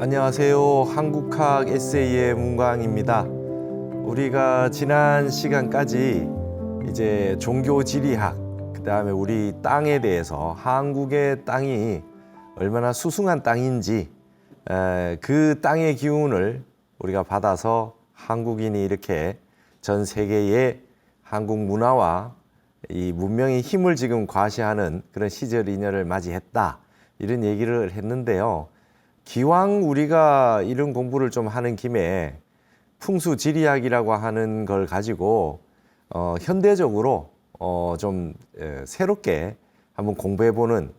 안녕하세요. 한국학 에세이의 문광입니다. 우리가 지난 시간까지 이제 종교지리학, 그다음에 우리 땅에 대해서 한국의 땅이 얼마나 수승한 땅인지, 그 땅의 기운을 우리가 받아서 한국인이 이렇게 전 세계의 한국 문화와 이 문명의 힘을 지금 과시하는 그런 시절 인연을 맞이했다, 이런 얘기를 했는데요. 기왕 우리가 이런 공부를 좀 하는 김에 풍수지리학이라고 하는 걸 가지고 현대적으로 좀 새롭게 한번 공부해보는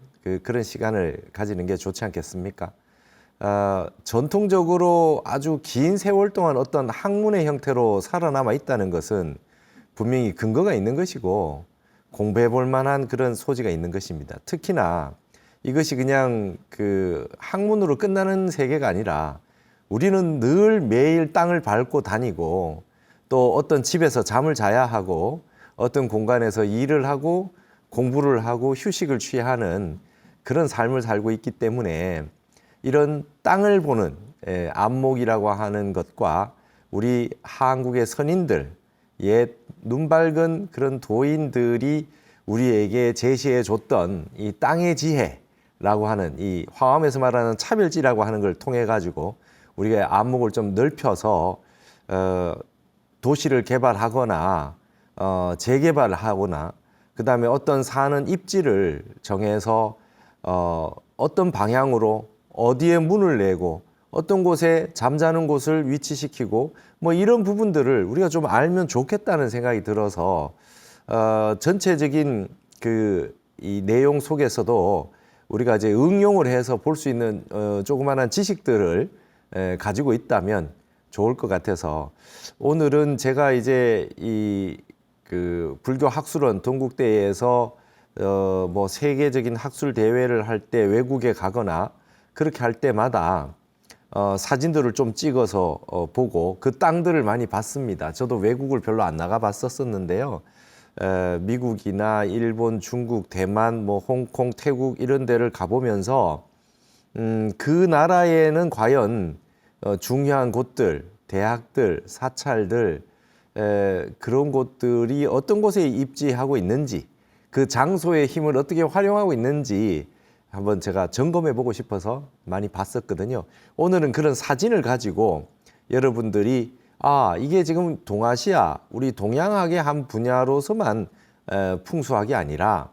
그런 시간을 가지는 게 좋지 않겠습니까? 전통적으로 아주 긴 세월 동안 어떤 학문의 형태로 살아남아 있다는 것은 분명히 근거가 있는 것이고 공부해볼 만한 그런 소지가 있는 것입니다. 특히나 이것이 그냥 그 학문으로 끝나는 세계가 아니라 우리는 늘 매일 땅을 밟고 다니고 또 어떤 집에서 잠을 자야 하고 어떤 공간에서 일을 하고 공부를 하고 휴식을 취하는 그런 삶을 살고 있기 때문에 이런 땅을 보는 안목이라고 하는 것과 우리 한국의 선인들, 옛 눈밝은 그런 도인들이 우리에게 제시해 줬던 이 땅의 지혜 라고 하는 이 화엄에서 말하는 차별지라고 하는 걸 통해 가지고 우리가 안목을 좀 넓혀서 도시를 개발하거나 재개발을 하거나 그다음에 어떤 사는 입지를 정해서 어떤 방향으로 어디에 문을 내고 어떤 곳에 잠자는 곳을 위치시키고 뭐 이런 부분들을 우리가 좀 알면 좋겠다는 생각이 들어서 전체적인 이 내용 속에서도 우리가 이제 응용을 해서 볼 수 있는 조그마한 지식들을 가지고 있다면 좋을 것 같아서 오늘은 제가 이제 그 불교 학술원 동국대에서 뭐 세계적인 학술 대회를 할 때 외국에 가거나 그렇게 할 때마다 사진들을 좀 찍어서 보고 그 땅들을 많이 봤습니다. 저도 외국을 별로 안 나가 봤었는데요. 미국이나 일본, 중국, 대만, 뭐 홍콩, 태국 이런 데를 가보면서 그 나라에는 과연 중요한 곳들, 대학들, 사찰들 그런 곳들이 어떤 곳에 입지하고 있는지, 그 장소의 힘을 어떻게 활용하고 있는지 한번 제가 점검해 보고 싶어서 많이 봤었거든요. 오늘은 그런 사진을 가지고 여러분들이 이게 지금 동아시아, 우리 동양학의 한 분야로서만 풍수학이 아니라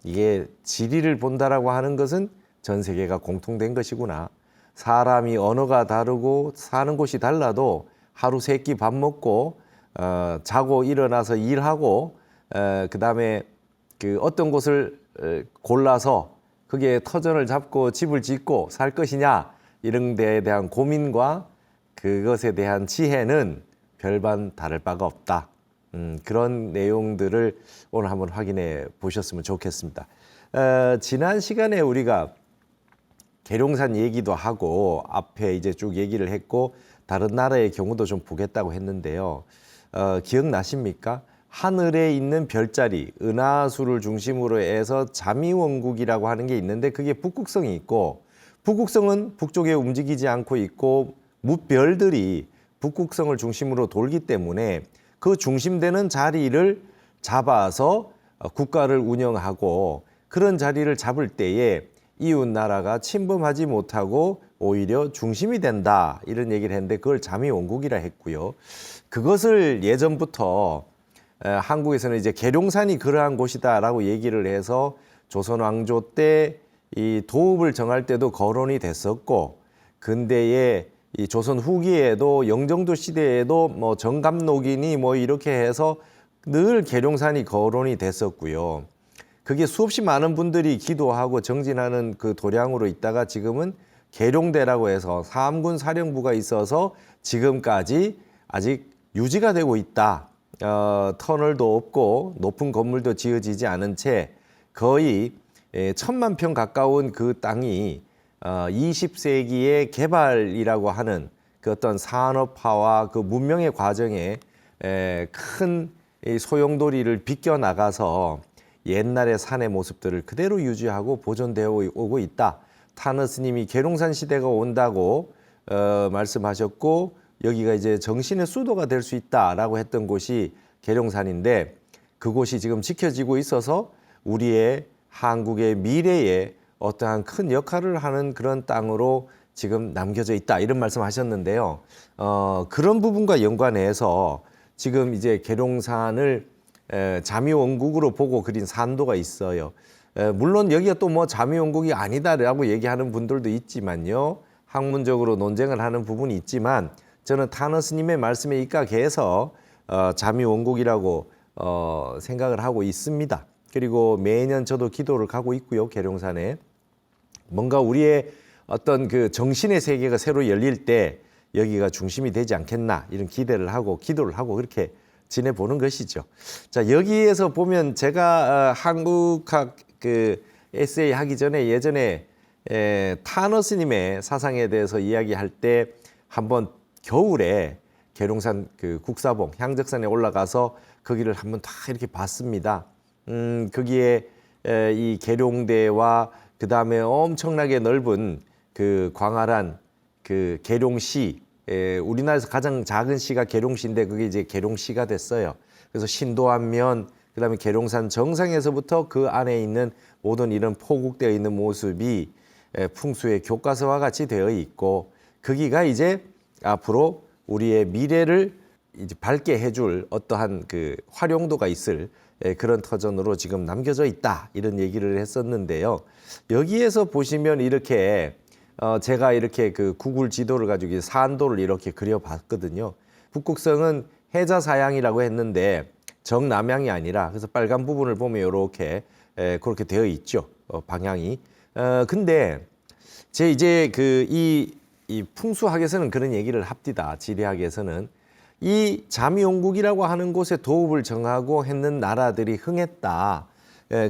이게 지리를 본다라고 하는 것은 전 세계가 공통된 것이구나. 사람이 언어가 다르고 사는 곳이 달라도 하루 세 끼 밥 먹고 자고 일어나서 일하고 그다음에 그 어떤 곳을 골라서 그게 터전을 잡고 집을 짓고 살 것이냐 이런 데에 대한 고민과 그것에 대한 지혜는 별반 다를 바가 없다. 그런 내용들을 오늘 한번 확인해 보셨으면 좋겠습니다. 지난 시간에 우리가 계룡산 얘기도 하고 앞에 이제 쭉 얘기를 했고 다른 나라의 경우도 좀 보겠다고 했는데요. 기억나십니까? 하늘에 있는 별자리, 은하수를 중심으로 해서 자미원국이라고 하는 게 있는데 그게 북극성이 있고 북극성은 북쪽에 움직이지 않고 있고 무별들이 북극성을 중심으로 돌기 때문에 그 중심되는 자리를 잡아서 국가를 운영하고 그런 자리를 잡을 때에 이웃 나라가 침범하지 못하고 오히려 중심이 된다 이런 얘기를 했는데 그걸 자미원국이라 했고요. 그것을 예전부터 한국에서는 이제 계룡산이 그러한 곳이다라고 얘기를 해서 조선 왕조 때 이 도읍을 정할 때도 거론이 됐었고 근대에 이 조선 후기에도 영정도 시대에도 뭐 정감록이니 뭐 이렇게 해서 늘 계룡산이 거론이 됐었고요. 그게 수없이 많은 분들이 기도하고 정진하는 그 도량으로 있다가 지금은 계룡대라고 해서 사암군 사령부가 있어서 지금까지 아직 유지가 되고 있다. 터널도 없고 높은 건물도 지어지지 않은 채 거의 1000만 평 가까운 그 땅이 20세기의 개발이라고 하는 그 어떤 산업화와 그 문명의 과정에 큰 소용돌이를 비껴나가서 옛날의 산의 모습들을 그대로 유지하고 보존되어 오고 있다. 타너 스님이 계룡산 시대가 온다고 말씀하셨고 여기가 이제 정신의 수도가 될 수 있다라고 했던 곳이 계룡산인데 그곳이 지금 지켜지고 있어서 우리의 한국의 미래에 어떠한 큰 역할을 하는 그런 땅으로 지금 남겨져 있다 이런 말씀하셨는데요. 그런 부분과 연관해서 지금 이제 계룡산을 자미원국으로 보고 그린 산도가 있어요. 물론 여기가 또 뭐 자미원국이 아니다라고 얘기하는 분들도 있지만요. 학문적으로 논쟁을 하는 부분이 있지만 저는 타너 스님의 말씀에 입각해서 자미원국이라고 생각을 하고 있습니다. 그리고 매년 저도 기도를 가고 있고요. 계룡산에 뭔가 우리의 어떤 그 정신의 세계가 새로 열릴 때 여기가 중심이 되지 않겠나 이런 기대를 하고 기도를 하고 그렇게 지내보는 것이죠. 자, 여기에서 보면 제가 한국학 그 에세이 하기 전에 예전에 타너 스님의 사상에 대해서 이야기할 때 한번 겨울에 계룡산 그 국사봉 향적산에 올라가서 거기를 한번 다 이렇게 봤습니다. 거기에 이 계룡대와 그 다음에 엄청나게 넓은 그 광활한 그 계룡시, 우리나라에서 가장 작은 시가 계룡시인데 그게 이제 계룡시가 됐어요. 그래서 신도안면, 그 다음에 계룡산 정상에서부터 그 안에 있는 모든 이런 포국되어 있는 모습이 풍수의 교과서와 같이 되어 있고 거기가 이제 앞으로 우리의 미래를 이제 밝게 해줄 어떠한 그 활용도가 있을 그런 터전으로 지금 남겨져 있다 이런 얘기를 했었는데요. 여기에서 보시면 이렇게 제가 이렇게 그 구글 지도를 가지고 산도를 이렇게 그려봤거든요. 북극성은 해자사양이라고 했는데 정남향이 아니라 그래서 빨간 부분을 보면 이렇게 그렇게 되어 있죠. 방향이. 근데 제 이제 그 이 풍수학에서는 그런 얘기를 합디다. 지리학에서는 이 자미원국이라고 하는 곳에 도읍을 정하고 했는 나라들이 흥했다.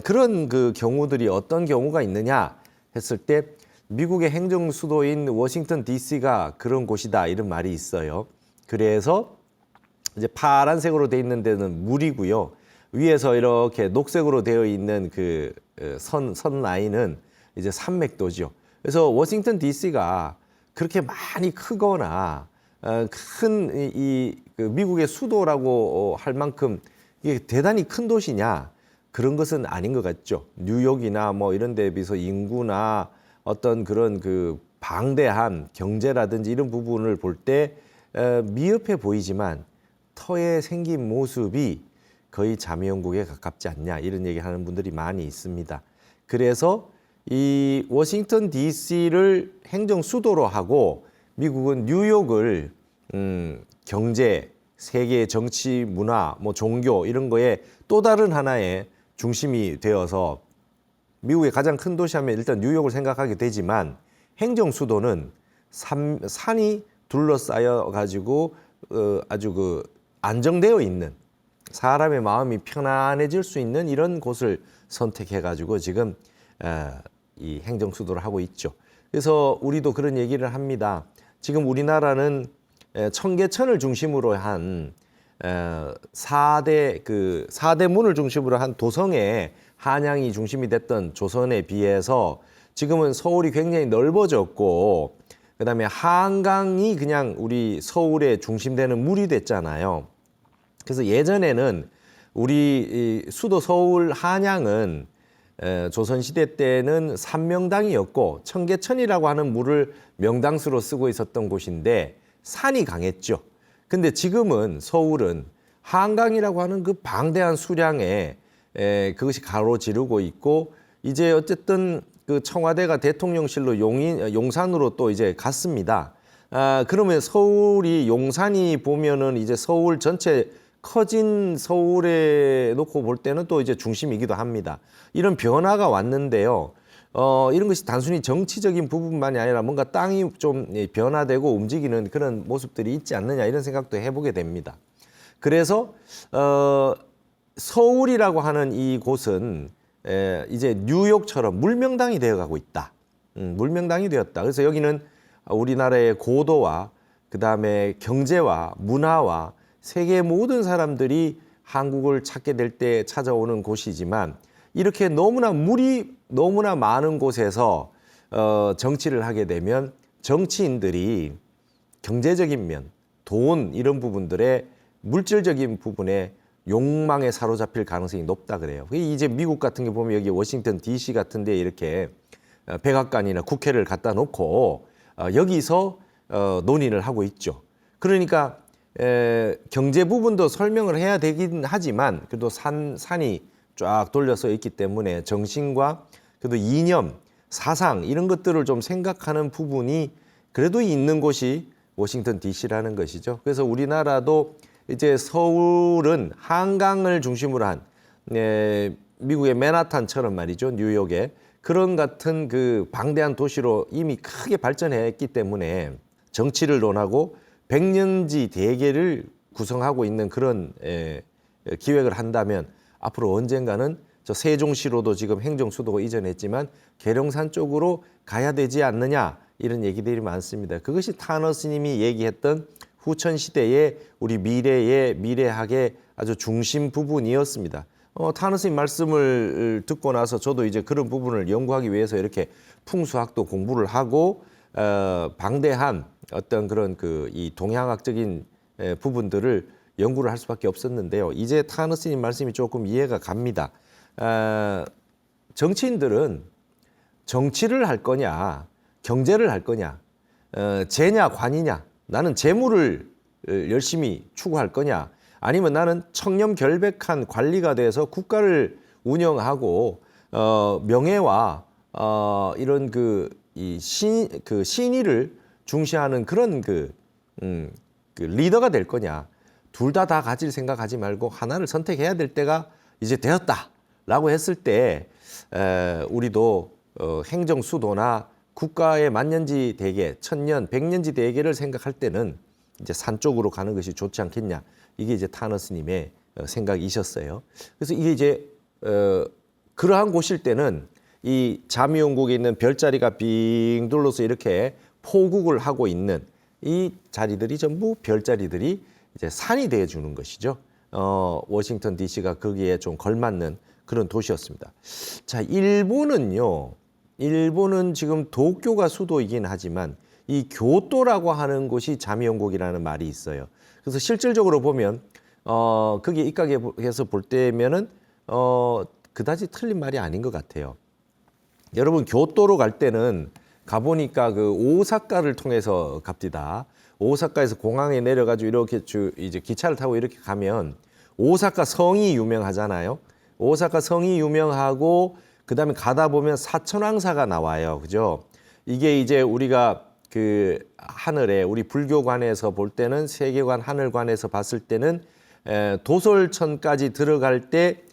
그런 그 경우들이 어떤 경우가 있느냐 했을 때 미국의 행정 수도인 워싱턴 DC가 그런 곳이다 이런 말이 있어요. 그래서 이제 파란색으로 되어 있는 데는 물이고요. 위에서 이렇게 녹색으로 되어 있는 그 선 라인은 이제 산맥도죠. 그래서 워싱턴 DC가 그렇게 많이 크거나 큰 그 미국의 수도라고 할 만큼 이게 대단히 큰 도시냐 그런 것은 아닌 것 같죠. 뉴욕이나 뭐 이런 데에 비해서 인구나 어떤 그런 그 방대한 경제라든지 이런 부분을 볼 때 미흡해 보이지만 터에 생긴 모습이 거의 자미원국에 가깝지 않냐 이런 얘기하는 분들이 많이 있습니다. 그래서 이 워싱턴 DC를 행정 수도로 하고 미국은 뉴욕을 경제, 세계 정치, 문화, 뭐 종교 이런 거에 또 다른 하나의 중심이 되어서 미국의 가장 큰 도시 하면 일단 뉴욕을 생각하게 되지만 행정 수도는 산이 둘러싸여 가지고 아주 그 안정되어 있는 사람의 마음이 편안해질 수 있는 이런 곳을 선택해 가지고 지금 이 행정 수도를 하고 있죠. 그래서 우리도 그런 얘기를 합니다. 지금 우리나라는 청계천을 중심으로 한 4대 문을 중심으로 한 도성의 한양이 중심이 됐던 조선에 비해서 지금은 서울이 굉장히 넓어졌고 그다음에 한강이 그냥 우리 서울의 중심되는 물이 됐잖아요. 그래서 예전에는 우리 수도 서울 한양은 조선시대 때는 산명당이었고 청계천이라고 하는 물을 명당수로 쓰고 있었던 곳인데 산이 강했죠. 근데 지금은 서울은 한강이라고 하는 그 방대한 수량에 그것이 가로지르고 있고 이제 어쨌든 그 청와대가 대통령실로 용산으로 또 이제 갔습니다. 그러면 서울이 용산이 보면은 이제 서울 전체 커진 서울에 놓고 볼 때는 또 이제 중심이기도 합니다. 이런 변화가 왔는데요. 이런 것이 단순히 정치적인 부분만이 아니라 뭔가 땅이 좀 변화되고 움직이는 그런 모습들이 있지 않느냐 이런 생각도 해보게 됩니다. 그래서 서울이라고 하는 이 곳은 이제 뉴욕처럼 물명당이 되어가고 있다. 물명당이 되었다. 그래서 여기는 우리나라의 고도와 그다음에 경제와 문화와 세계 모든 사람들이 한국을 찾게 될 때 찾아오는 곳이지만 이렇게 물이 너무나 많은 곳에서 정치를 하게 되면 정치인들이 경제적인 면, 돈 이런 부분들의 물질적인 부분에 욕망에 사로잡힐 가능성이 높다 그래요. 이제 미국 같은 게 보면 여기 워싱턴 DC 같은 데 이렇게 백악관이나 국회를 갖다 놓고 여기서 논의를 하고 있죠. 그러니까 경제 부분도 설명을 해야 되긴 하지만 그래도 산이 쫙 돌려서 있기 때문에 정신과 그래도 이념, 사상 이런 것들을 좀 생각하는 부분이 그래도 있는 곳이 워싱턴 DC라는 것이죠. 그래서 우리나라도 이제 서울은 한강을 중심으로 한 미국의 맨하탄처럼 말이죠. 뉴욕의 그런 같은 그 방대한 도시로 이미 크게 발전했기 때문에 정치를 논하고 백년지 대계를 구성하고 있는 그런 기획을 한다면 앞으로 언젠가는 저 세종시로도 지금 행정수도가 이전했지만 계룡산 쪽으로 가야 되지 않느냐 이런 얘기들이 많습니다. 그것이 타너 스님이 얘기했던 후천시대의 우리 미래학의 아주 중심 부분이었습니다. 타너 스님 말씀을 듣고 나서 저도 이제 그런 부분을 연구하기 위해서 이렇게 풍수학도 공부를 하고 방대한 어떤 그런 이 동양학적인 부분들을 연구를 할 수밖에 없었는데요. 이제 타너 스님 말씀이 조금 이해가 갑니다. 정치인들은 정치를 할 거냐, 경제를 할 거냐, 재냐, 관이냐, 나는 재물을 열심히 추구할 거냐, 아니면 나는 청렴결백한 관리가 돼서 국가를 운영하고 명예와 이런 신의를 중시하는 그런 그 리더가 될 거냐. 둘 다 가질 생각하지 말고 하나를 선택해야 될 때가 이제 되었다라고 했을 때 우리도 행정 수도나 국가의 만년지 대계, 천년, 백년지 대계를 생각할 때는 이제 산 쪽으로 가는 것이 좋지 않겠냐. 이게 이제 타너 스님의 생각이셨어요. 그래서 이게 이제 그러한 곳일 때는 이 자미원국에 있는 별자리가 빙 둘러서 이렇게 포국을 하고 있는 이 자리들이 전부 별자리들이 이제 산이 되어 주는 것이죠. 워싱턴 DC가 거기에 좀 걸맞는 그런 도시였습니다. 자, 일본은 지금 도쿄가 수도이긴 하지만 이 교토라고 하는 곳이 자미원국이라는 말이 있어요. 그래서 실질적으로 보면 거기에 입각해서 볼 때면은 그다지 틀린 말이 아닌 것 같아요. 여러분 교토로 갈 때는 가보니까 그 오사카를 통해서 갑니다. 오사카에서 공항에 내려가지고 이렇게 이제 기차를 타고 이렇게 가면 오사카 성이 유명하잖아요. 오사카 성이 유명하고 그다음에 가다 보면 사천왕사가 나와요. 그죠? 이게 이제 우리가 그 하늘에 우리 불교관에서 볼 때는 세계관 하늘관에서 봤을 때는 도솔천까지 들어갈 때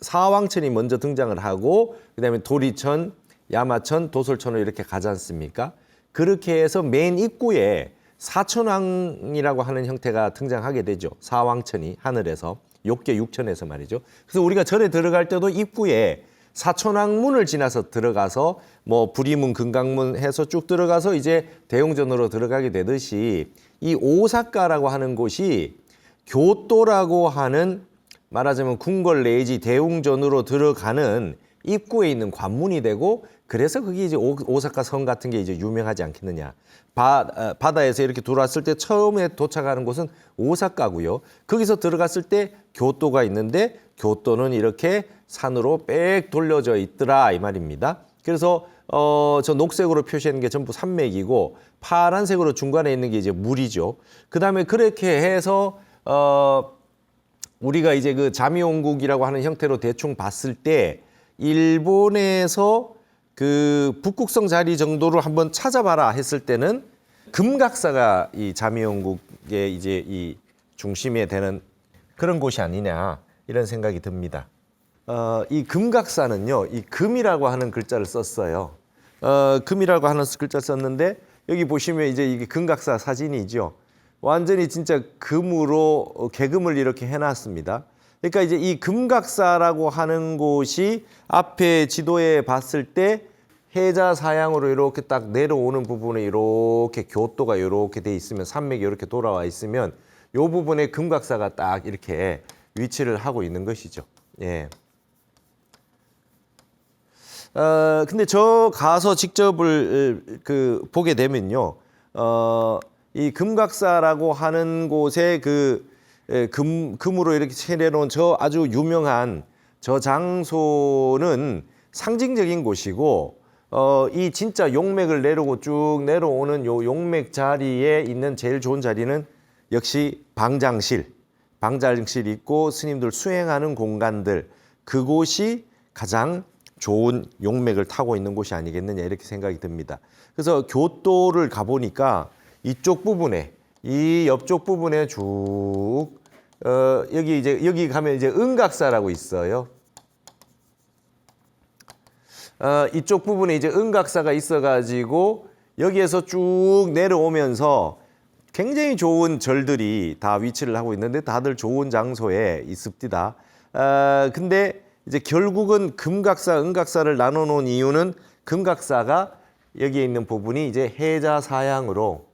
사왕천이 먼저 등장을 하고 그다음에 도리천, 야마천, 도솔천으로 이렇게 가지 않습니까? 그렇게 해서 맨 입구에 사천왕이라고 하는 형태가 등장하게 되죠. 사왕천이 하늘에서 욕계 육천에서 말이죠. 그래서 우리가 절에 들어갈 때도 입구에 사천왕문을 지나서 들어가서 뭐 부리문, 금강문 해서 쭉 들어가서 이제 대웅전으로 들어가게 되듯이 이 오사카라고 하는 곳이 교토라고 하는 말하자면 궁궐 내지 대웅전으로 들어가는 입구에 있는 관문이 되고 그래서 그게 이제 오사카 성 같은 게 이제 유명하지 않겠느냐. 바다에서 이렇게 들어왔을 때 처음에 도착하는 곳은 오사카고요. 거기서 들어갔을 때 교토가 있는데 교토는 이렇게 산으로 빽 돌려져 있더라 이 말입니다. 그래서 저 녹색으로 표시하는 게 전부 산맥이고 파란색으로 중간에 있는 게 이제 물이죠. 그다음에 그렇게 해서 우리가 이제 그 자미원국이라고 하는 형태로 대충 봤을 때 일본에서 그 북극성 자리 정도를 한번 찾아봐라 했을 때는 금각사가 이 자미원국의 이제 이 중심에 되는 그런 곳이 아니냐 이런 생각이 듭니다. 이 금각사는요, 이 금이라고 하는 글자를 썼어요. 금이라고 하는 글자를 썼는데 여기 보시면 이제 이게 금각사 사진이죠. 완전히 진짜 금으로 개금을 이렇게 해놨습니다. 그러니까 이제 이 금각사라고 하는 곳이 앞에 지도에 봤을 때 해자사양으로 이렇게 딱 내려오는 부분에 이렇게 교토가 이렇게 돼 있으면 산맥이 이렇게 돌아와 있으면 이 부분에 금각사가 딱 이렇게 위치를 하고 있는 것이죠. 예. 근데 저 가서 직접을 보게 되면요. 이 금각사라고 하는 곳에 금으로 이렇게 칠해놓은 저 아주 유명한 저 장소는 상징적인 곳이고, 이 진짜 용맥을 내려오고 쭉 내려오는 요 용맥 자리에 있는 제일 좋은 자리는 역시 방장실 있고 스님들 수행하는 공간들, 그곳이 가장 좋은 용맥을 타고 있는 곳이 아니겠느냐 이렇게 생각이 듭니다. 그래서 교도를 가보니까 이쪽 부분에, 이 옆쪽 부분에 쭉 여기 가면 이제 은각사라고 있어요. 이쪽 부분에 이제 은각사가 있어가지고 여기에서 쭉 내려오면서 굉장히 좋은 절들이 다 위치를 하고 있는데 다들 좋은 장소에 있습니다. 근데 이제 결국은 금각사, 은각사를 나눠 놓은 이유는 금각사가 여기에 있는 부분이 이제 해자사양으로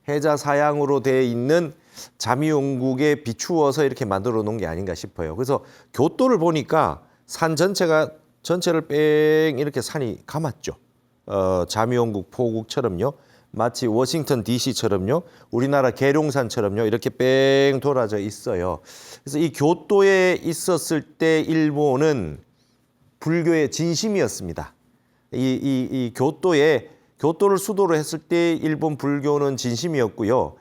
해자사양으로 되어 있는 자미용국에 비추어서 이렇게 만들어 놓은 게 아닌가 싶어요. 그래서 교도를 보니까 산 전체를 뺑 이렇게 산이 감았죠. 자미용국 포국처럼요. 마치 워싱턴 DC처럼요. 우리나라 계룡산처럼요. 이렇게 뺑 돌아져 있어요. 그래서 이 교도에 있었을 때 일본은 불교의 진심이었습니다. 이 교도를 수도로 했을 때 일본 불교는 진심이었고요.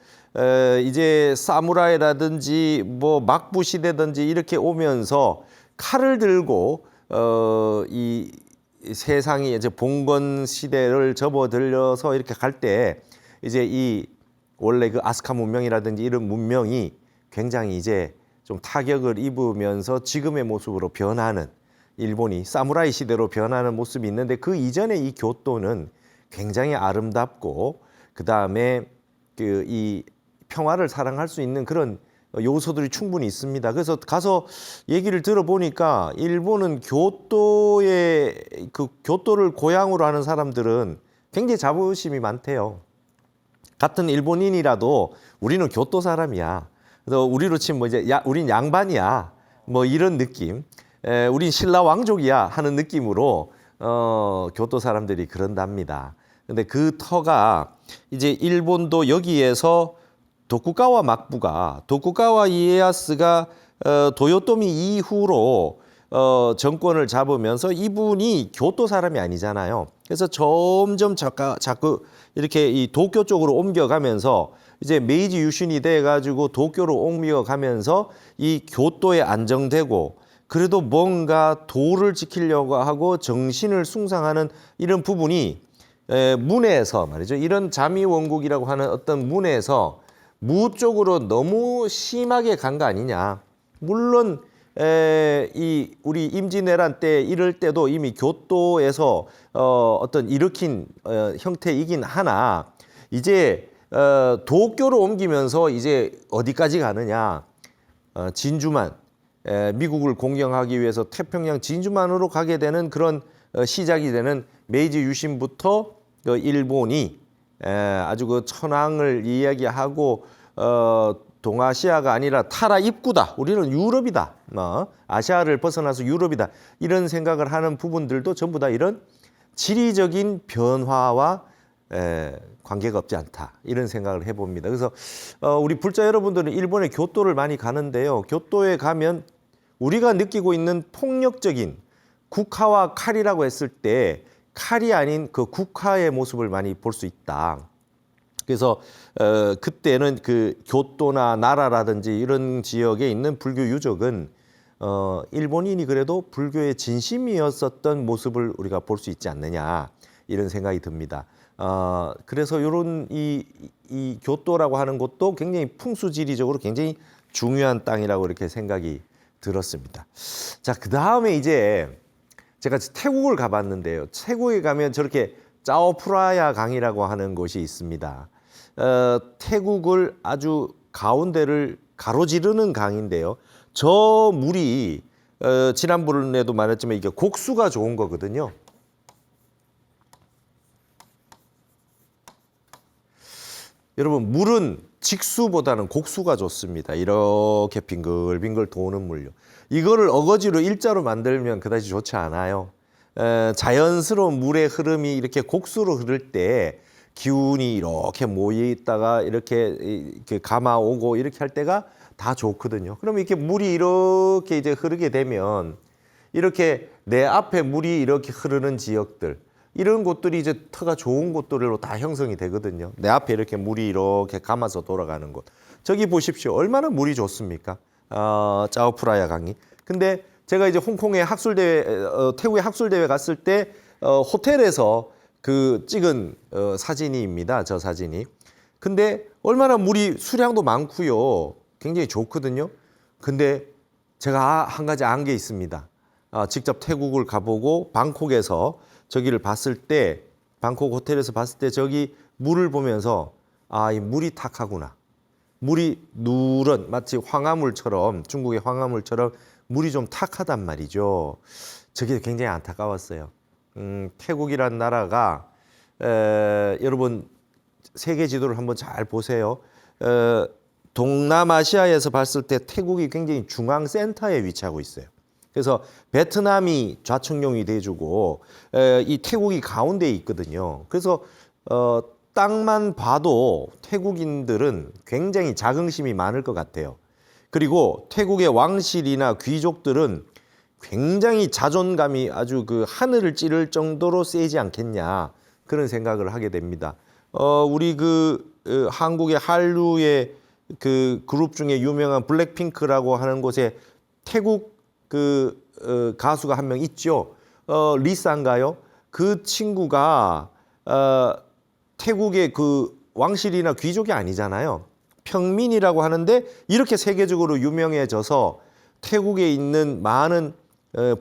이제 사무라이라든지 뭐 막부 시대든지 이렇게 오면서 칼을 들고 이 세상이 이제 봉건 시대를 접어들려서 이렇게 갈 때 이제 이 원래 그 아스카 문명이라든지 이런 문명이 굉장히 이제 좀 타격을 입으면서 지금의 모습으로 변하는, 일본이 사무라이 시대로 변하는 모습이 있는데, 그 이전에 이 교도는 굉장히 아름답고 그다음에 이 평화를 사랑할 수 있는 그런 요소들이 충분히 있습니다. 그래서 가서 얘기를 들어보니까 일본은 교도를 고향으로 하는 사람들은 굉장히 자부심이 많대요. 같은 일본인이라도 우리는 교도 사람이야. 그래서 우리로 치면 뭐 이제 우린 양반이야. 뭐 이런 느낌. 우린 신라 왕족이야 하는 느낌으로 교도 사람들이 그런답니다. 근데 그 터가 이제 일본도 여기에서 도쿠가와 이에야스가 도요토미 이후로 정권을 잡으면서 이분이 교도 사람이 아니잖아요. 그래서 점점 자꾸 이렇게 이 도쿄 쪽으로 옮겨가면서 이제 메이지 유신이 돼가지고 도쿄로 옮겨가면서 이 교도에 안정되고, 그래도 뭔가 도를 지키려고 하고 정신을 숭상하는 이런 부분이 문에서 말이죠. 이런 자미원국이라고 하는 어떤 문에서 무 쪽으로 너무 심하게 간 거 아니냐. 물론 우리 임진왜란 때 이럴 때도 이미 교도에서 어떤 일으킨 형태이긴 하나, 이제 도쿄로 옮기면서 이제 어디까지 가느냐. 진주만, 미국을 공경하기 위해서 태평양 진주만으로 가게 되는 그런 시작이 되는 메이지 유신부터 일본이 아주 그 천황을 이야기하고 동아시아가 아니라 타라 입구다. 우리는 유럽이다. 아시아를 벗어나서 유럽이다. 이런 생각을 하는 부분들도 전부 다 이런 지리적인 변화와 관계가 없지 않다. 이런 생각을 해봅니다. 그래서 우리 불자 여러분들은 일본에 교도를 많이 가는데요. 교도에 가면 우리가 느끼고 있는 폭력적인 국화와 칼이라고 했을 때 칼이 아닌 그 국화의 모습을 많이 볼 수 있다. 그래서 그때는 그 교도나 나라라든지 이런 지역에 있는 불교 유적은 일본인이 그래도 불교의 진심이었었던 모습을 우리가 볼 수 있지 않느냐, 이런 생각이 듭니다. 그래서 이런 이 교도라고 하는 곳도 굉장히 풍수지리적으로 굉장히 중요한 땅이라고 이렇게 생각이 들었습니다. 자, 그 다음에 이제 제가 태국을 가봤는데요. 태국에 가면 저렇게 짜오프라야 강이라고 하는 곳이 있습니다. 태국을 아주 가운데를 가로지르는 강인데요. 저 물이 지난번에도 말했지만 이게 곡수가 좋은 거거든요. 여러분, 물은 직수보다는 곡수가 좋습니다. 이렇게 빙글빙글 도는 물요. 이거를 어거지로 일자로 만들면 그다지 좋지 않아요. 자연스러운 물의 흐름이 이렇게 곡수로 흐를 때 기운이 이렇게 모여 있다가 이렇게 감아오고 이렇게 할 때가 다 좋거든요. 그러면 이렇게 물이 이렇게 이제 흐르게 되면 이렇게 내 앞에 물이 이렇게 흐르는 지역들, 이런 곳들이 이제 터가 좋은 곳들로 다 형성이 되거든요. 내 앞에 이렇게 물이 이렇게 감아서 돌아가는 곳. 저기 보십시오. 얼마나 물이 좋습니까? 짜오프라야 강이. 근데 제가 이제 홍콩에 학술대회, 태국에 학술대회 갔을 때 호텔에서 그 찍은 사진입니다. 저 사진이. 근데 얼마나 물이 수량도 많고요. 굉장히 좋거든요. 근데 제가 한 가지 안 게 있습니다. 직접 태국을 가보고 방콕에서 저기를 봤을 때, 방콕 호텔에서 봤을 때 저기 물을 보면서 이 물이 탁하구나. 물이 누런, 마치 황화물처럼, 중국의 황화물처럼 물이 좀 탁하단 말이죠. 저게 굉장히 안타까웠어요. 태국이란 나라가 여러분 세계 지도를 한번 잘 보세요. 동남아시아에서 봤을 때 태국이 굉장히 중앙 센터에 위치하고 있어요. 그래서 베트남이 좌측용이 돼주고 이 태국이 가운데에 있거든요. 그래서 땅만 봐도 태국인들은 굉장히 자긍심이 많을 것 같아요. 그리고 태국의 왕실이나 귀족들은 굉장히 자존감이 아주 그 하늘을 찌를 정도로 세지 않겠냐, 그런 생각을 하게 됩니다. 우리 한국의 한류의 그 그룹 중에 유명한 블랙핑크라고 하는 곳에 태국 가수가 한 명 있죠. 리사인가요? 그 친구가 태국의 그 왕실이나 귀족이 아니잖아요. 평민이라고 하는데 이렇게 세계적으로 유명해져서 태국에 있는 많은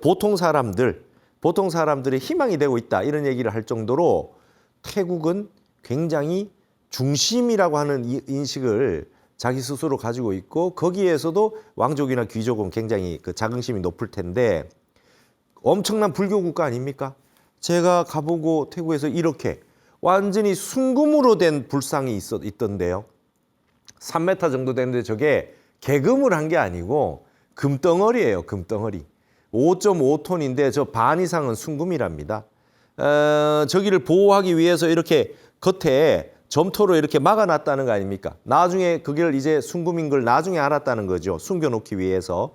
보통 사람들의 희망이 되고 있다, 이런 얘기를 할 정도로 태국은 굉장히 중심이라고 하는 인식을 자기 스스로 가지고 있고, 거기에서도 왕족이나 귀족은 굉장히 그 자긍심이 높을 텐데, 엄청난 불교 국가 아닙니까? 제가 가보고 태국에서 이렇게 완전히 순금으로 된 불상이 있던데요. 3m 정도 되는데 저게 개금을 한 게 아니고 금덩어리예요. 금덩어리. 5.5톤인데 저 반 이상은 순금이랍니다. 저기를 보호하기 위해서 이렇게 겉에 점토로 이렇게 막아놨다는 거 아닙니까? 나중에 그걸 이제 순금인 걸 나중에 알았다는 거죠. 숨겨놓기 위해서.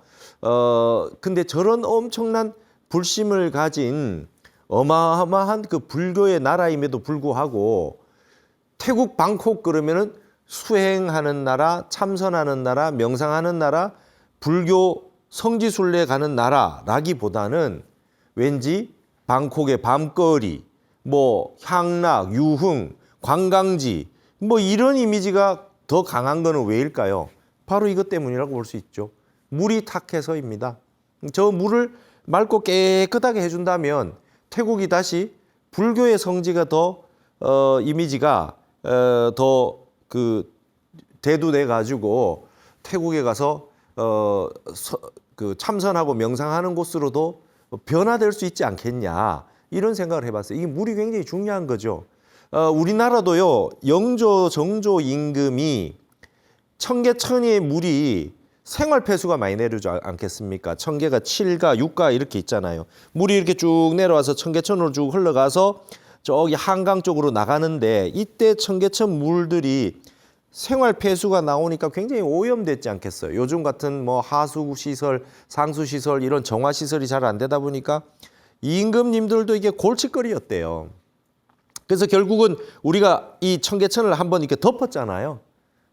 근데 저런 엄청난 불심을 가진 어마어마한 그 불교의 나라임에도 불구하고 태국 방콕 그러면은 수행하는 나라, 참선하는 나라, 명상하는 나라, 불교 성지순례 가는 나라라기보다는 왠지 방콕의 밤거리, 뭐 향락, 유흥, 관광지, 뭐 이런 이미지가 더 강한 거는 왜일까요? 바로 이것 때문이라고 볼 수 있죠. 물이 탁해서입니다. 저 물을 맑고 깨끗하게 해준다면 태국이 다시 불교의 성지가 더 이미지가 더 그 대두돼 가지고 태국에 가서 그 참선하고 명상하는 곳으로도 변화될 수 있지 않겠냐, 이런 생각을 해봤어요. 이게 물이 굉장히 중요한 거죠. 우리나라도요, 영조 정조 임금이 청계천의 물이 생활 폐수가 많이 내려오지 않겠습니까? 청계가 7가, 6가 이렇게 있잖아요. 물이 이렇게 쭉 내려와서 청계천으로 쭉 흘러가서 저기 한강 쪽으로 나가는데, 이때 청계천 물들이 생활 폐수가 나오니까 굉장히 오염됐지 않겠어요? 요즘 같은 뭐 하수 시설, 상수 시설, 이런 정화 시설이 잘 안 되다 보니까 임금님들도 이게 골칫거리였대요. 그래서 결국은 우리가 이 청계천을 한번 이렇게 덮었잖아요.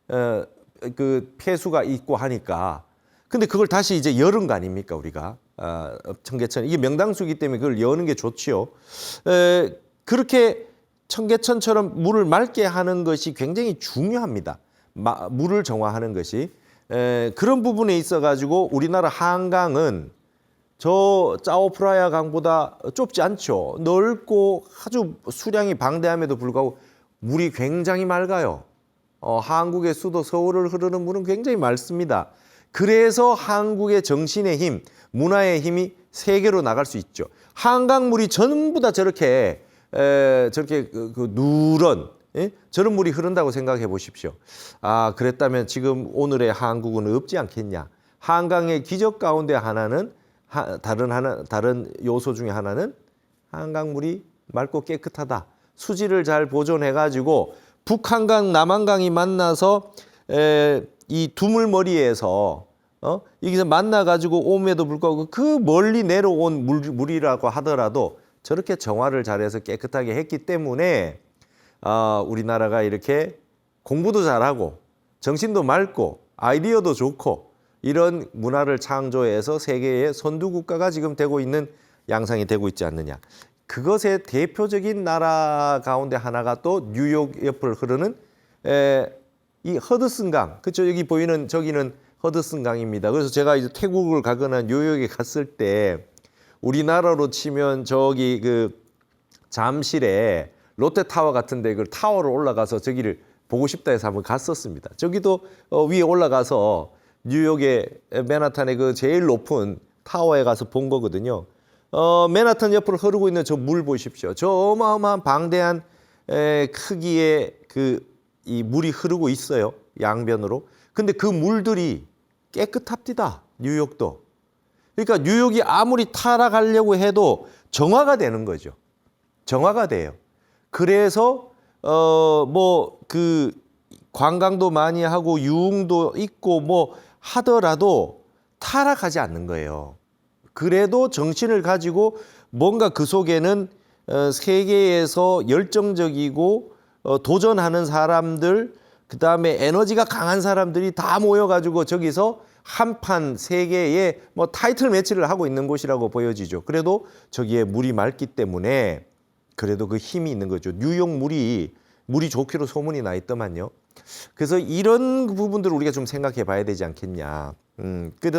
그 폐수가 있고 하니까. 근데 그걸 다시 이제 여는 거 아닙니까, 우리가? 청계천. 이게 명당수기 때문에 그걸 여는 게 좋지요. 그렇게 청계천처럼 물을 맑게 하는 것이 굉장히 중요합니다. 물을 정화하는 것이. 그런 부분에 있어가지고 우리나라 한강은 저 짜오프라야 강보다 좁지 않죠. 넓고 아주 수량이 방대함에도 불구하고 물이 굉장히 맑아요. 한국의 수도 서울을 흐르는 물은 굉장히 맑습니다. 그래서 한국의 정신의 힘, 문화의 힘이 세계로 나갈 수 있죠. 한강물이 전부 다 저렇게 누런 예? 저런 물이 흐른다고 생각해 보십시오. 아, 그랬다면 지금 오늘의 한국은 없지 않겠냐. 한강의 기적 가운데 하나는 다른 요소 중에 하나는 한강물이 맑고 깨끗하다. 수질을 잘 보존해 가지고 북한강, 남한강이 만나서 이 두물머리에서 여기서 만나 가지고 옴에도 불구하고 그 멀리 내려온 물이라고 하더라도 저렇게 정화를 잘해서 깨끗하게 했기 때문에 우리나라가 이렇게 공부도 잘하고 정신도 맑고 아이디어도 좋고 이런 문화를 창조해서 세계의 선두 국가가 지금 되고 있는 양상이 되고 있지 않느냐. 그것의 대표적인 나라 가운데 하나가 또 뉴욕 옆을 흐르는 이 허드슨강. 그렇죠? 여기 보이는 저기는 허드슨강입니다. 그래서 제가 이제 태국을 가거나 뉴욕에 갔을 때 우리나라로 치면 저기 그 잠실에 롯데타워 같은데 그 타워로 올라가서 저기를 보고 싶다 해서 한번 갔었습니다. 저기도 위에 올라가서 뉴욕의 맨하탄의 그 제일 높은 타워에 가서 본 거거든요. 맨하탄 옆으로 흐르고 있는 저 물 보십시오. 저 어마어마한 방대한 크기의 이 물이 흐르고 있어요. 양변으로. 근데 그 물들이 깨끗합니다. 뉴욕도. 그러니까 뉴욕이 아무리 타락하려고 해도 정화가 되는 거죠. 정화가 돼요. 그래서 뭐 그 관광도 많이 하고 유흥도 있고 뭐 하더라도 타락하지 않는 거예요. 그래도 정신을 가지고 뭔가 그 속에는 세계에서 열정적이고 도전하는 사람들, 그다음에 에너지가 강한 사람들이 다 모여가지고 저기서 한판 세계에 뭐 타이틀 매치를 하고 있는 곳이라고 보여지죠. 그래도 저기에 물이 맑기 때문에 그래도 그 힘이 있는 거죠. 뉴욕 물이 좋기로 소문이 나 있더만요. 그래서 이런 부분들을 우리가 좀 생각해 봐야 되지 않겠냐.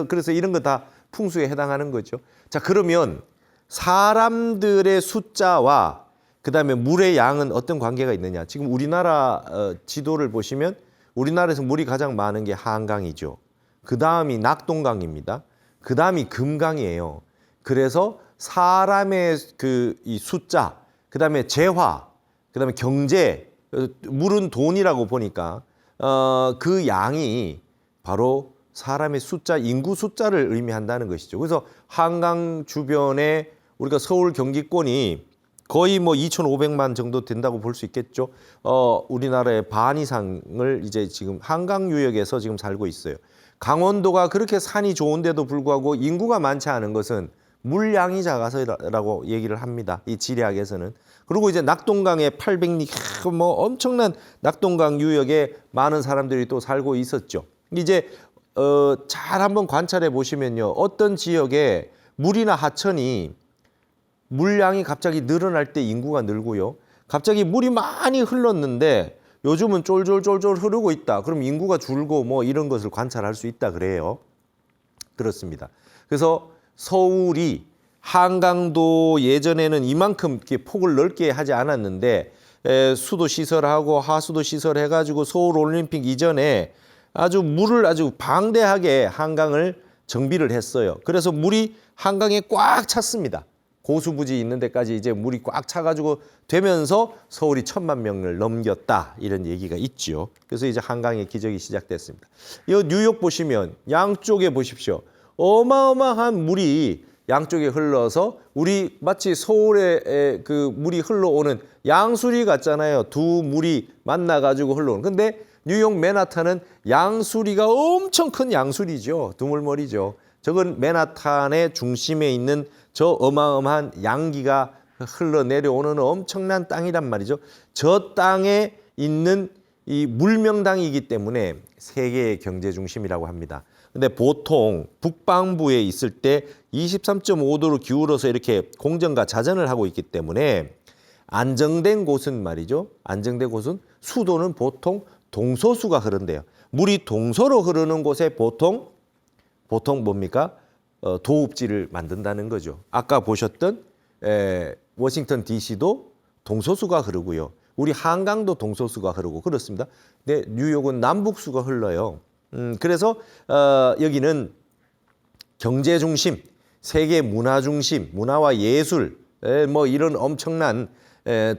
그래서 이런 거 다 풍수에 해당하는 거죠. 자, 그러면 사람들의 숫자와 그다음에 물의 양은 어떤 관계가 있느냐. 지금 우리나라 지도를 보시면 우리나라에서 물이 가장 많은 게 한강이죠. 그 다음이 낙동강입니다. 그 다음이 금강이에요. 그래서 사람의 이 숫자, 그 다음에 재화, 그 다음에 경제, 물은 돈이라고 보니까 그 양이 바로 사람의 숫자, 인구 숫자를 의미한다는 것이죠. 그래서 한강 주변에 우리가 서울 경기권이 거의 뭐 2,500만 정도 된다고 볼 수 있겠죠. 우리나라의 반 이상을 이제 지금 한강 유역에서 지금 살고 있어요. 강원도가 그렇게 산이 좋은데도 불구하고 인구가 많지 않은 것은 물량이 작아서라고 얘기를 합니다. 이 지리학에서는. 그리고 이제 낙동강에 800리 뭐 엄청난 낙동강 유역에 많은 사람들이 또 살고 있었죠. 이제 잘 한번 관찰해 보시면요. 어떤 지역에 물이나 하천이 물량이 갑자기 늘어날 때 인구가 늘고요. 갑자기 물이 많이 흘렀는데 요즘은 쫄쫄쫄쫄 흐르고 있다. 그럼 인구가 줄고 뭐 이런 것을 관찰할 수 있다 그래요. 그렇습니다. 그래서 서울이 한강도 예전에는 이만큼 이렇게 폭을 넓게 하지 않았는데 수도 시설하고 하수도 시설 해가지고 서울 올림픽 이전에 아주 물을 아주 방대하게 한강을 정비를 했어요. 그래서 물이 한강에 꽉 찼습니다. 고수부지 있는 데까지 이제 물이 꽉 차가지고 되면서 서울이 1,000만 명을 넘겼다 이런 얘기가 있죠. 그래서 이제 한강의 기적이 시작됐습니다. 이 뉴욕 보시면 양쪽에 보십시오. 어마어마한 물이 양쪽에 흘러서 우리 마치 서울에 그 물이 흘러오는 양수리 같잖아요. 두 물이 만나가지고 흘러오는. 근데 뉴욕 맨하탄은 양수리가 엄청 큰 양수리죠. 두물머리죠. 저건 맨하탄의 중심에 있는 저 어마어마한 양기가 흘러내려오는 엄청난 땅이란 말이죠. 저 땅에 있는 이 물명당이기 때문에 세계의 경제 중심이라고 합니다. 근데 보통 북방부에 있을 때 23.5도로 기울어서 이렇게 공전과 자전을 하고 있기 때문에 안정된 곳은 말이죠. 안정된 곳은 수도는 보통 동서수가 흐른대요. 물이 동서로 흐르는 곳에 보통 뭡니까? 도읍지를 만든다는 거죠. 아까 보셨던 워싱턴 DC도 동서수가 흐르고요. 우리 한강도 동서수가 흐르고 그렇습니다. 근데 뉴욕은 남북수가 흘러요. 그래서 여기는 경제 중심, 세계 문화 중심, 문화와 예술 뭐 이런 엄청난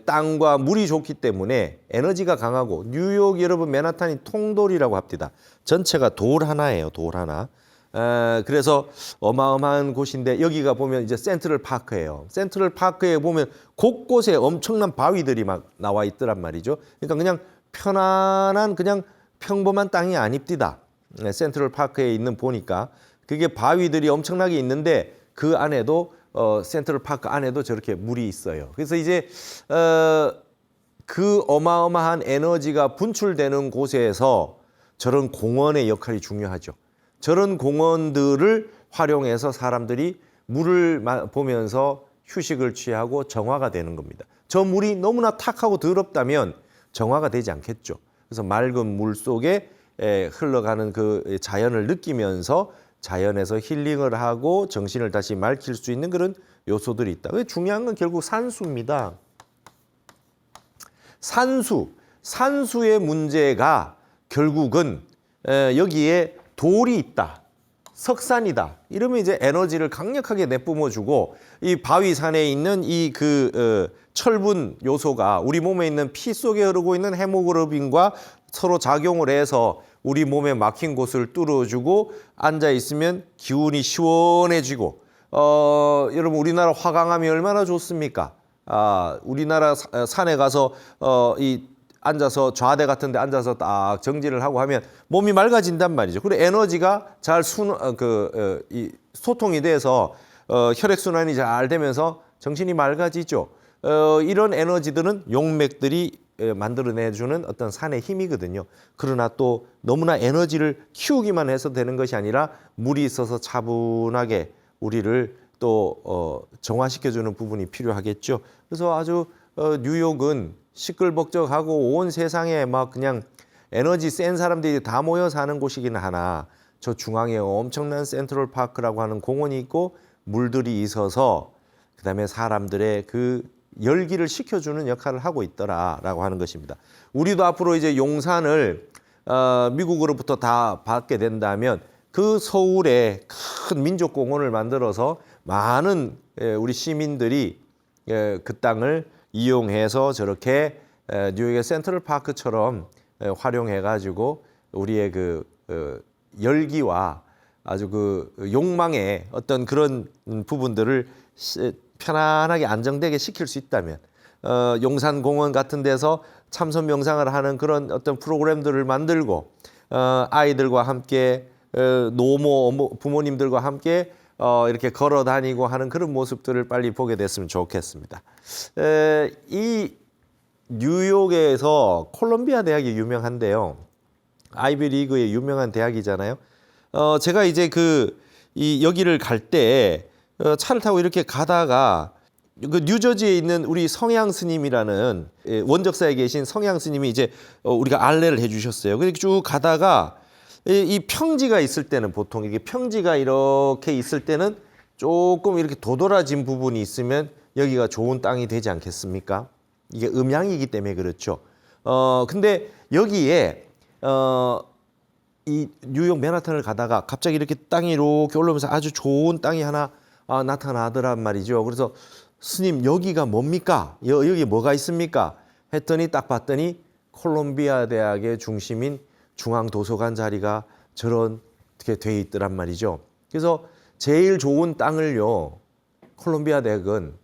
땅과 물이 좋기 때문에 에너지가 강하고 뉴욕 여러분 맨하탄이 통돌이라고 합니다. 전체가 돌 하나예요. 돌 하나. 그래서 어마어마한 곳인데 여기가 보면 이제 센트럴 파크예요. 센트럴 파크에 보면 곳곳에 엄청난 바위들이 막 나와 있더란 말이죠. 그러니까 그냥 편안한 그냥 평범한 땅이 아닙니다. 센트럴 파크에 있는 보니까 그게 바위들이 엄청나게 있는데 그 안에도 센트럴 파크 안에도 저렇게 물이 있어요. 그래서 이제 그 어마어마한 에너지가 분출되는 곳에서 저런 공원의 역할이 중요하죠. 저런 공원들을 활용해서 사람들이 물을 보면서 휴식을 취하고 정화가 되는 겁니다. 저 물이 너무나 탁하고 더럽다면 정화가 되지 않겠죠. 그래서 맑은 물 속에 흘러가는 그 자연을 느끼면서 자연에서 힐링을 하고 정신을 다시 맑힐 수 있는 그런 요소들이 있다. 중요한 건 결국 산수입니다. 산수의 문제가 결국은 여기에 돌이 있다. 석산이다. 이러면 이제 에너지를 강력하게 내뿜어주고 이 바위산에 있는 이 철분 요소가 우리 몸에 있는 피 속에 흐르고 있는 헤모글로빈과 서로 작용을 해서 우리 몸에 막힌 곳을 뚫어주고 앉아 있으면 기운이 시원해지고 여러분 우리나라 화강암이 얼마나 좋습니까? 우리나라 산에 가서 앉아서 좌대 같은 데 앉아서 딱 정지를 하고 하면 몸이 맑아진단 말이죠. 그리고 에너지가 잘 소통이 돼서 혈액순환이 잘 되면서 정신이 맑아지죠. 이런 에너지들은 용맥들이 만들어내주는 어떤 산의 힘이거든요. 그러나 또 너무나 에너지를 키우기만 해서 되는 것이 아니라 물이 있어서 차분하게 우리를 또 정화시켜주는 부분이 필요하겠죠. 그래서 아주 뉴욕은 시끌벅적하고 온 세상에 막 그냥 에너지 센 사람들이 다 모여 사는 곳이긴 하나 저 중앙에 엄청난 센트럴 파크라고 하는 공원이 있고 물들이 있어서 그다음에 사람들의 그 열기를 식혀주는 역할을 하고 있더라라고 하는 것입니다. 우리도 앞으로 이제 용산을 미국으로부터 다 받게 된다면 그 서울에 큰 민족공원을 만들어서 많은 우리 시민들이 그 땅을 이용해서 저렇게 뉴욕의 센트럴 파크처럼 활용해가지고 우리의 그 열기와 아주 그 욕망의 어떤 그런 부분들을 편안하게 안정되게 시킬 수 있다면 용산공원 같은 데서 참선 명상을 하는 그런 어떤 프로그램들을 만들고 아이들과 함께 노모 부모님들과 함께 이렇게 걸어 다니고 하는 그런 모습들을 빨리 보게 됐으면 좋겠습니다. 이 뉴욕에서 콜롬비아 대학이 유명한데요. 아이비리그의 유명한 대학이잖아요. 제가 이제 여기를 갈 때 차를 타고 이렇게 가다가 그 뉴저지에 있는 우리 성향 스님이라는 원적사에 계신 성향 스님이 이제 우리가 안내를 해주셨어요. 그렇게 쭉 가다가 이 평지가 있을 때는 보통 이게 평지가 이렇게 있을 때는 조금 이렇게 도드라진 부분이 있으면 여기가 좋은 땅이 되지 않겠습니까? 이게 음양이기 때문에 그렇죠. 근데 여기에 이 뉴욕 맨하탄을 가다가 갑자기 이렇게 땅이 이렇게 올라오면서 아주 좋은 땅이 하나 나타나더란 말이죠. 그래서 스님 여기가 뭡니까? 여기 뭐가 있습니까? 했더니 딱 봤더니 콜롬비아 대학의 중심인 중앙도서관 자리가 저렇게 돼 있더란 말이죠. 그래서 제일 좋은 땅을요, 콜롬비아 대학은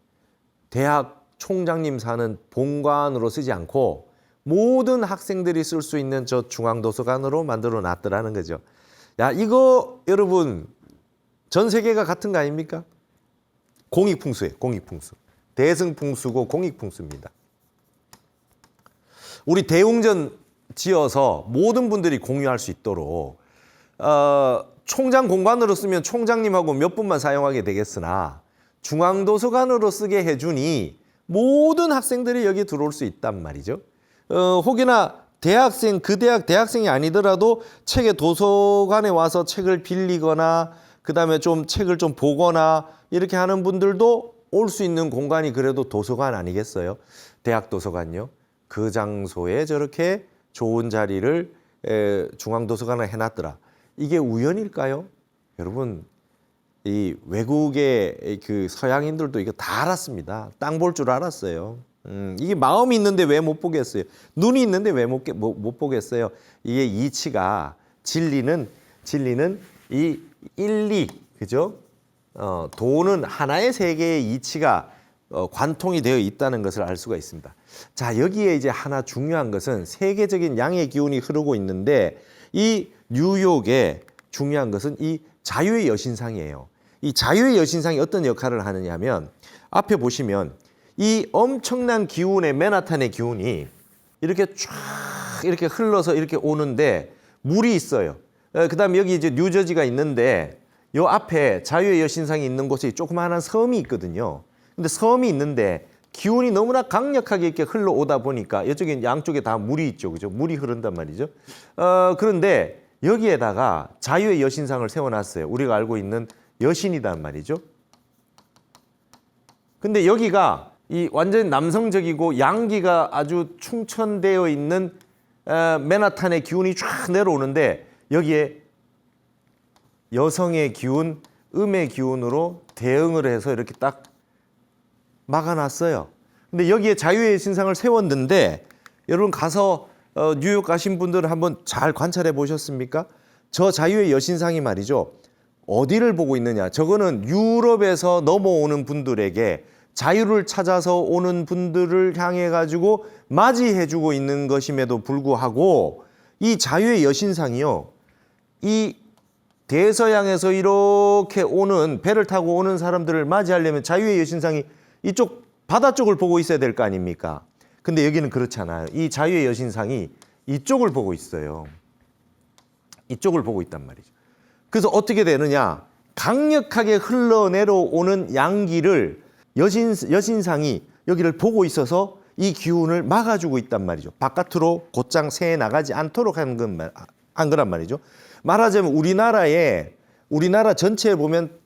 대학 총장님 사는 본관으로 쓰지 않고 모든 학생들이 쓸 수 있는 저 중앙도서관으로 만들어 놨더라는 거죠. 야, 이거 여러분 전 세계가 같은 거 아닙니까? 공익풍수예요, 공익풍수. 대승풍수고 공익풍수입니다. 우리 대웅전 지어서 모든 분들이 공유할 수 있도록 총장 공간으로 쓰면 총장님하고 몇 분만 사용하게 되겠으나 중앙도서관으로 쓰게 해주니 모든 학생들이 여기 들어올 수 있단 말이죠. 혹여나 대학생, 그 대학 대학생이 아니더라도 책의 도서관에 와서 책을 빌리거나 그 다음에 좀 책을 좀 보거나 이렇게 하는 분들도 올 수 있는 공간이 그래도 도서관 아니겠어요? 대학 도서관요. 그 장소에 저렇게 좋은 자리를 중앙도서관을 해놨더라. 이게 우연일까요? 여러분 이 외국의 그 서양인들도 이거 다 알았습니다. 땅 볼 줄 알았어요. 이게 마음이 있는데 왜 못 보겠어요? 눈이 있는데 왜 못 보겠어요? 이게 이치가 진리는 이 일리, 그죠? 도는 하나의 세계의 이치가 관통이 되어 있다는 것을 알 수가 있습니다. 자, 여기에 이제 하나 중요한 것은 세계적인 양의 기운이 흐르고 있는데 이 뉴욕의 중요한 것은 이 자유의 여신상이에요. 이 자유의 여신상이 어떤 역할을 하느냐 하면 앞에 보시면 이 엄청난 기운의 맨하탄의 기운이 이렇게 쫙 이렇게 흘러서 이렇게 오는데 물이 있어요. 그다음에 여기 이제 뉴저지가 있는데 요 앞에 자유의 여신상이 있는 곳에 조그마한 섬이 있거든요. 근데 섬이 있는데 기운이 너무나 강력하게 이렇게 흘러오다 보니까 이쪽에 양쪽에 다 물이 있죠. 그죠? 물이 흐른단 말이죠. 그런데 여기에다가 자유의 여신상을 세워놨어요. 우리가 알고 있는 여신이란 말이죠. 근데 여기가 이 완전히 남성적이고 양기가 아주 충천되어 있는 맨하탄의 기운이 쫙 내려오는데 여기에 여성의 기운, 음의 기운으로 대응을 해서 이렇게 딱 막아놨어요. 근데 여기에 자유의 신상을 세웠는데 여러분 가서 뉴욕 가신 분들은 한번 잘 관찰해 보셨습니까? 저 자유의 여신상이 말이죠. 어디를 보고 있느냐? 저거는 유럽에서 넘어오는 분들에게 자유를 찾아서 오는 분들을 향해 가지고 맞이해 주고 있는 것임에도 불구하고 이 자유의 여신상이요. 이 대서양에서 이렇게 오는 배를 타고 오는 사람들을 맞이하려면 자유의 여신상이 이쪽 바다 쪽을 보고 있어야 될 거 아닙니까? 근데 여기는 그렇잖아요. 이 자유의 여신상이 이쪽을 보고 있어요. 이쪽을 보고 있단 말이죠. 그래서 어떻게 되느냐? 강력하게 흘러내려오는 양기를 여신상이 여기를 보고 있어서 이 기운을 막아주고 있단 말이죠. 바깥으로 곧장 새 나가지 않도록 한 거란 말이죠. 말하자면 우리나라 전체에 보면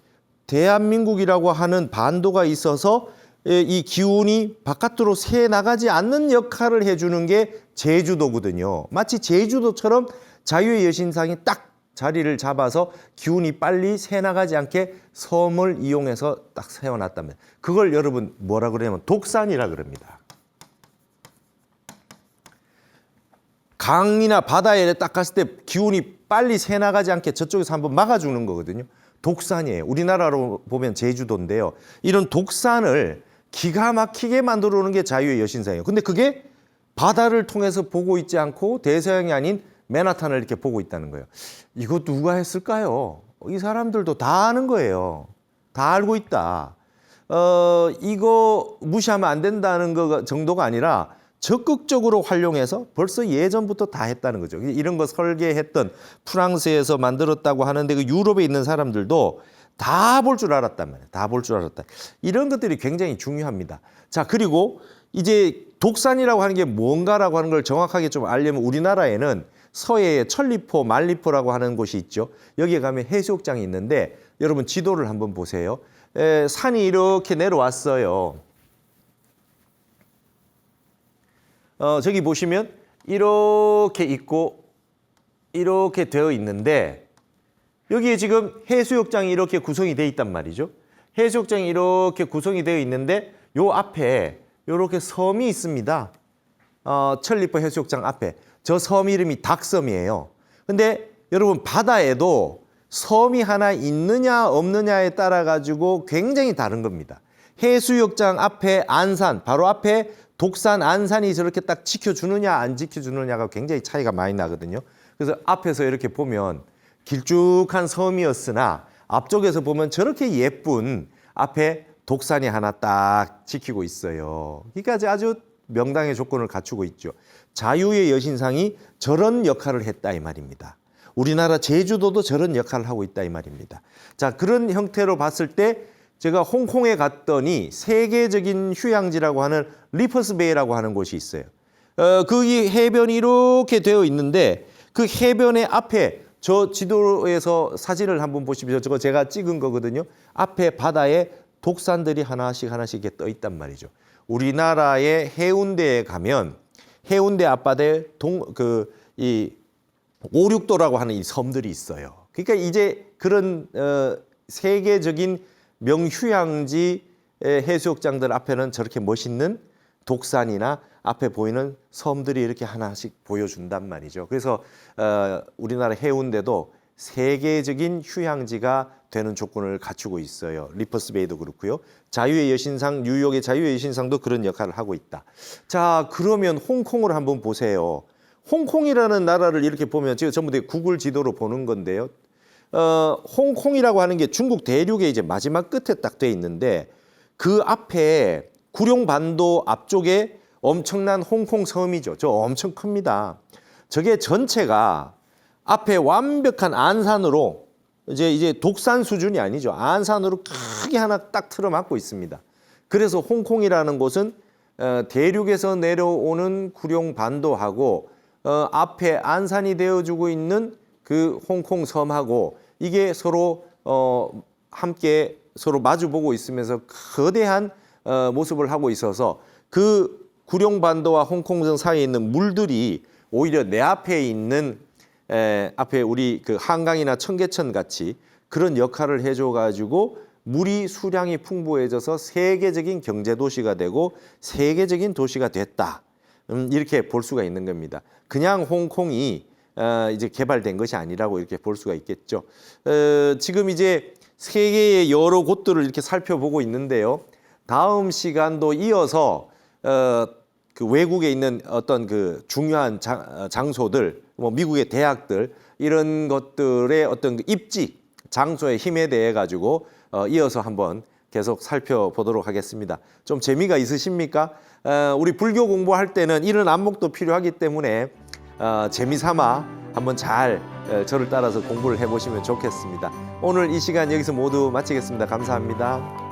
대한민국이라고 하는 반도가 있어서 이 기운이 바깥으로 새 나가지 않는 역할을 해주는 게 제주도거든요. 마치 제주도처럼 자유의 여신상이 딱 자리를 잡아서 기운이 빨리 새 나가지 않게 섬을 이용해서 딱 세워놨다면 그걸 여러분 뭐라 그러냐면 독산이라 그럽니다. 강이나 바다에 딱 갔을 때 기운이 빨리 새 나가지 않게 저쪽에서 한번 막아주는 거거든요. 독산이에요. 우리나라로 보면 제주도인데요. 이런 독산을 기가 막히게 만들어 오는 게 자유의 여신상이에요. 근데 그게 바다를 통해서 보고 있지 않고 대서양이 아닌 맨하탄을 이렇게 보고 있다는 거예요. 이거 누가 했을까요? 이 사람들도 다 아는 거예요. 다 알고 있다. 이거 무시하면 안 된다는 거 정도가 아니라 적극적으로 활용해서 벌써 예전부터 다 했다는 거죠. 이런 거 설계했던 프랑스에서 만들었다고 하는데 그 유럽에 있는 사람들도 다 볼 줄 알았단 말이에요. 다 볼 줄 알았다. 이런 것들이 굉장히 중요합니다. 자, 그리고 이제 독산이라고 하는 게 뭔가라고 하는 걸 정확하게 좀 알려면 우리나라에는 서해에 천리포, 만리포라고 하는 곳이 있죠. 여기에 가면 해수욕장이 있는데 여러분 지도를 한번 보세요. 산이 이렇게 내려왔어요. 저기 보시면 이렇게 있고 이렇게 되어 있는데 여기에 지금 해수욕장이 이렇게 구성이 되어 있단 말이죠. 해수욕장이 이렇게 구성이 되어 있는데 요 앞에 이렇게 섬이 있습니다. 천리포 해수욕장 앞에. 저 섬 이름이 닭섬이에요. 근데 여러분 바다에도 섬이 하나 있느냐 없느냐에 따라 가지고 굉장히 다른 겁니다. 해수욕장 앞에 안산, 바로 앞에 독산 안산이 저렇게 딱 지켜주느냐 안 지켜주느냐가 굉장히 차이가 많이 나거든요. 그래서 앞에서 이렇게 보면 길쭉한 섬이었으나 앞쪽에서 보면 저렇게 예쁜 앞에 독산이 하나 딱 지키고 있어요. 그러니까 아주 명당의 조건을 갖추고 있죠. 자유의 여신상이 저런 역할을 했다 이 말입니다. 우리나라 제주도도 저런 역할을 하고 있다 이 말입니다. 자, 그런 형태로 봤을 때 제가 홍콩에 갔더니 세계적인 휴양지라고 하는 리퍼스베이라고 하는 곳이 있어요. 거기 해변이 이렇게 되어 있는데 그 해변의 앞에 저 지도에서 사진을 한번 보십시오. 저거 제가 찍은 거거든요. 앞에 바다에 독산들이 하나씩 이렇게 떠 있단 말이죠. 우리나라의 해운대에 가면 해운대 앞바다에 이 오륙도라고 하는 이 섬들이 있어요. 그러니까 이제 그런 세계적인 명휴양지 해수욕장들 앞에는 저렇게 멋있는 독산이나 앞에 보이는 섬들이 이렇게 하나씩 보여준단 말이죠. 그래서 우리나라 해운대도 세계적인 휴양지가 되는 조건을 갖추고 있어요. 리퍼스 베이도 그렇고요. 자유의 여신상, 뉴욕의 자유의 여신상도 그런 역할을 하고 있다. 자, 그러면 홍콩을 한번 보세요. 홍콩이라는 나라를 이렇게 보면 지금 전부 다 구글 지도로 보는 건데요. 홍콩이라고 하는 게 중국 대륙의 이제 마지막 끝에 딱 돼 있는데 그 앞에 구룡반도 앞쪽에 엄청난 홍콩 섬이죠. 저 엄청 큽니다. 저게 전체가 앞에 완벽한 안산으로 이제 독산 수준이 아니죠. 안산으로 크게 하나 딱 틀어막고 있습니다. 그래서 홍콩이라는 곳은 대륙에서 내려오는 구룡반도하고 앞에 안산이 되어주고 있는 그 홍콩 섬하고 이게 서로 함께 서로 마주보고 있으면서 거대한 모습을 하고 있어서 그 구룡반도와 홍콩성 사이에 있는 물들이 오히려 내 앞에 있는 앞에 우리 그 한강이나 청계천 같이 그런 역할을 해줘 가지고 물이 수량이 풍부해져서 세계적인 경제 도시가 되고 세계적인 도시가 됐다. 이렇게 볼 수가 있는 겁니다. 그냥 홍콩이 이제 개발된 것이 아니라고 이렇게 볼 수가 있겠죠. 지금 이제 세계의 여러 곳들을 이렇게 살펴보고 있는데요. 다음 시간도 이어서 그 외국에 있는 어떤 그 중요한 장소들, 뭐 미국의 대학들 이런 것들의 어떤 그 입지, 장소의 힘에 대해 가지고 이어서 한번 계속 살펴보도록 하겠습니다. 좀 재미가 있으십니까? 우리 불교 공부할 때는 이런 안목도 필요하기 때문에 재미삼아 한번 잘 저를 따라서 공부를 해보시면 좋겠습니다. 오늘 이 시간 여기서 모두 마치겠습니다. 감사합니다.